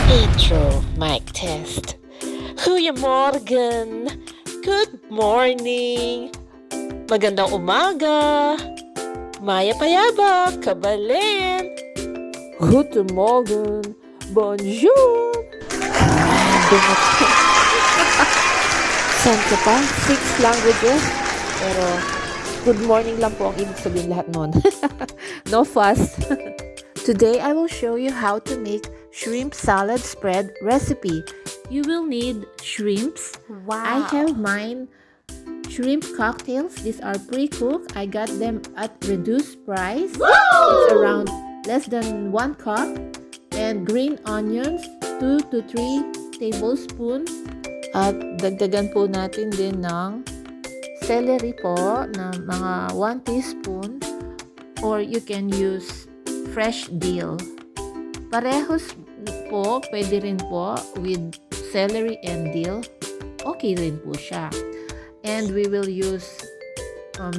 Intro, mic test. Goeiemorgen. Good morning. Magandang umaga. Maya payaba, kabalen. Guten Morgen. Bonjour. San ka pa? 6 languages. Pero good morning lang po ang ibig sabihin lahat nun. No fuss. Today I will show you how to make shrimp salad spread recipe. You will need shrimps. Wow. I have mine shrimp cocktails. These are pre-cooked. I got them at reduced price. Woo! It's around less than 1 cup. And green onions, 2 to 3 tablespoons. At dagdagan po natin din ng celery po na mga 1 teaspoon. Or you can use fresh dill. Parehos po, pwede rin po with celery and dill. Okay rin po siya. And we will use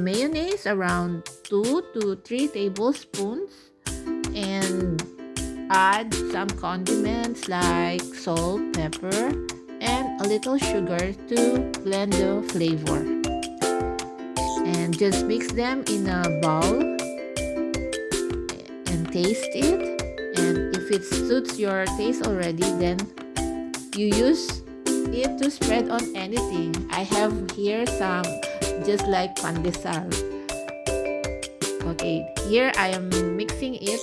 mayonnaise around 2 to 3 tablespoons. And add some condiments like salt, pepper, and a little sugar to blend the flavor. And just mix them in a bowl and taste it. And if it suits your taste already, then you use it to spread on anything. I have here some just like pandesal. Okay, here I am mixing it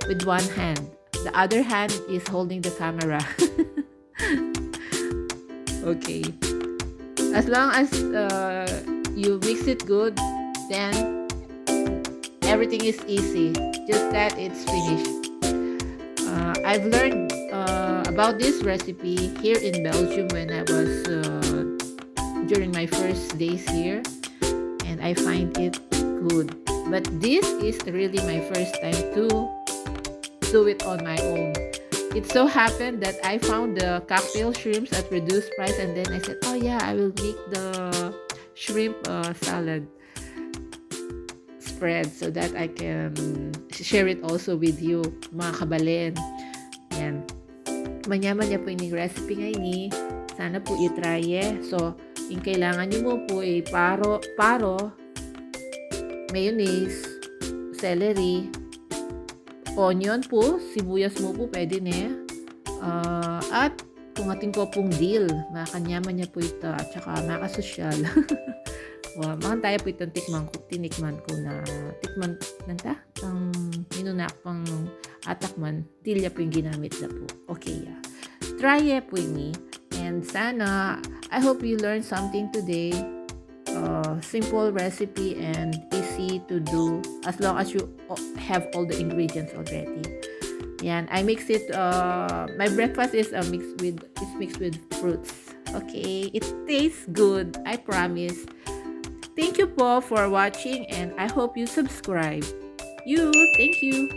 with one hand. The other hand is holding the camera. Okay. As long as you mix it good, then everything is easy. Just that it's finished. I've learned about this recipe here in Belgium when I was during my first days here, and I find it good. But this is really my first time to do it on my own. It so happened that I found the cocktail shrimps at reduced price, and then I said, oh yeah, I will make the shrimp salad spread so that I can share it also with you, mga kabalen. Yan. Manya-manya po yung recipe ngayon ni. Sana po i-try So, yung kailangan nyo mo po ay paro, mayonnaise, celery, onion po, sibuyas mo po pwede na. At kung ating po pong dill, makanyaman niya po ito at saka makasosyal. Makan tayo po itong tinikman ko na tikman nanta ang minunak pang atakman dilya po yung ginamit na po. Okay, try po ini, and sana I hope you learned something today. Simple recipe and easy to do as long as you have all the ingredients already. Yan, I mix it. My breakfast is mixed with fruits. Okay, it tastes good. I promise. Thank you po for watching, and I hope you subscribe. Thank you.